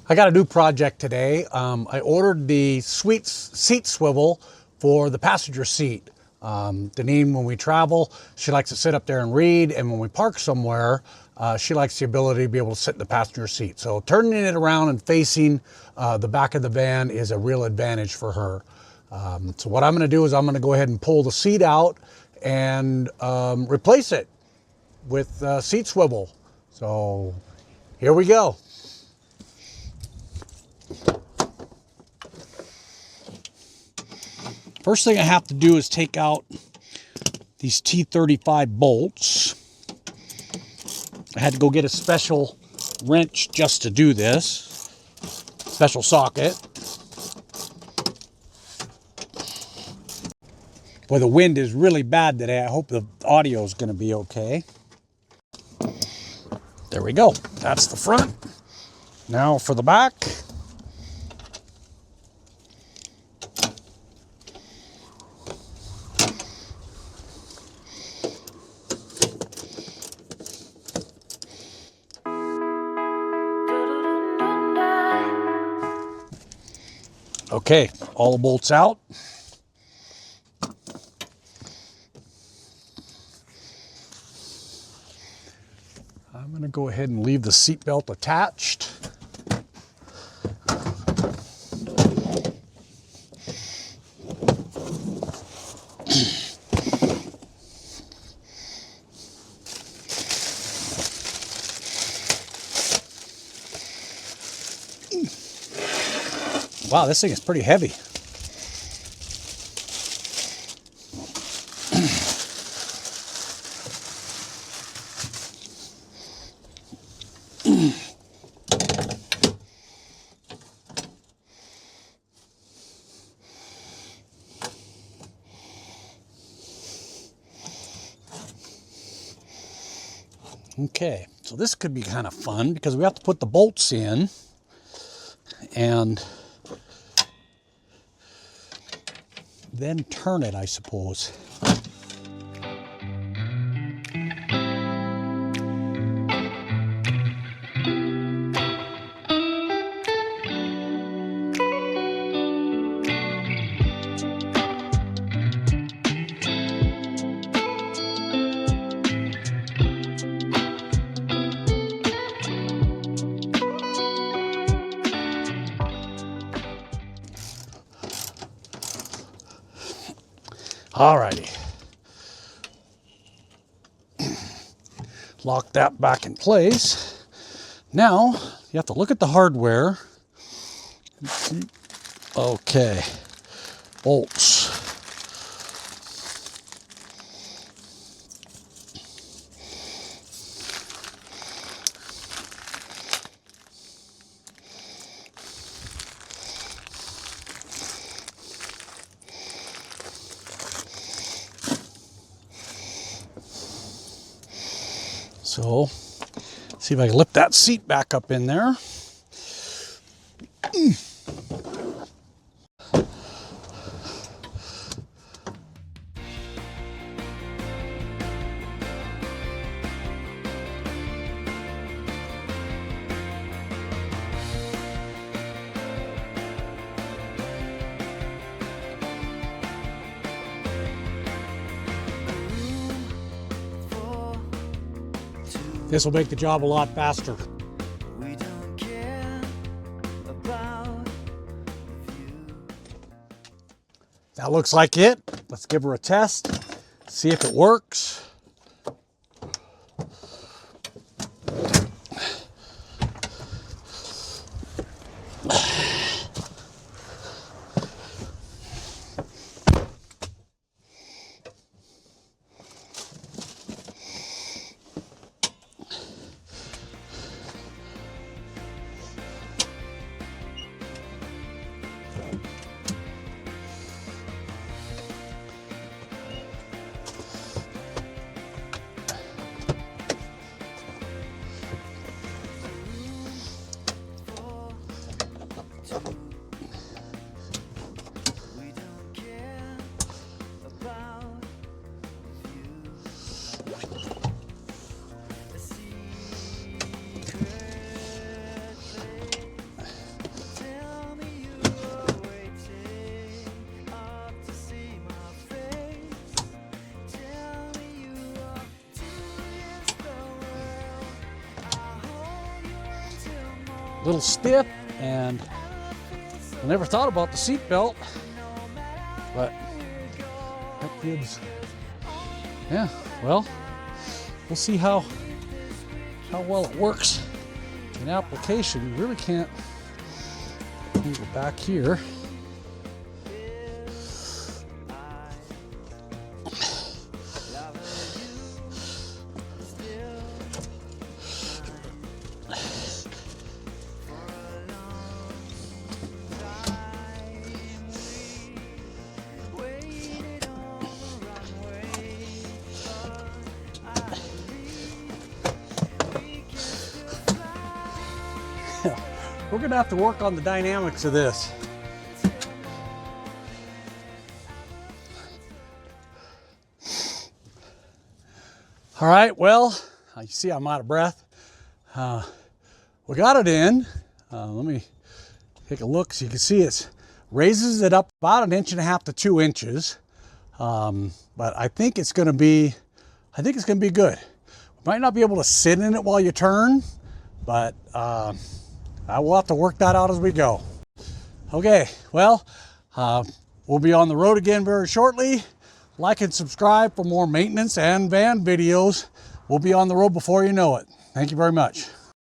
I got a new project today. I ordered the seat swivel for the passenger seat. Dineen, when we travel, she likes to sit up there and read, and when we park somewhere, she likes the ability to be able to sit in the passenger seat. So turning it around and facing the back of the van is a real advantage for her. So what I'm going to do is I'm going to go ahead and pull the seat out and replace it with seat swivel. So here we go. First thing I have to do is take out these T35 bolts. I had to go get a special wrench just to do this. Special socket. Boy, the wind is really bad today. I hope the audio is going to be okay. There we go. That's the front. Now for the back. Okay, all the bolts out. I'm going to go ahead and leave the seat belt attached. Wow, this thing is pretty heavy. Okay, so this could be kind of fun because we have to put the bolts in and then turn it, I suppose. Alrighty. Lock that back in place. Now, you have to look at the hardware. Okay. Bolts. So, see if I can lift that seat back up in there. This will make the job a lot faster. We don't care about that looks like it. Let's give her a test, see if it works. a little stiff, and I never thought about the seat belt, but that gives, yeah, well, we'll see how well it works in application. You really can't. Let me go back here. We're gonna have to work on the dynamics of this. All right, well, you see I'm out of breath. We got it in. Let me take a look so you can see it raises it up about 1.5 to 2 inches. But I think it's gonna be good. We might not be able to sit in it while you turn, but I will have to work that out as we go. Okay, well, we'll be on the road again very shortly. Like and subscribe for more maintenance and van videos. We'll be on the road before you know it. Thank you very much.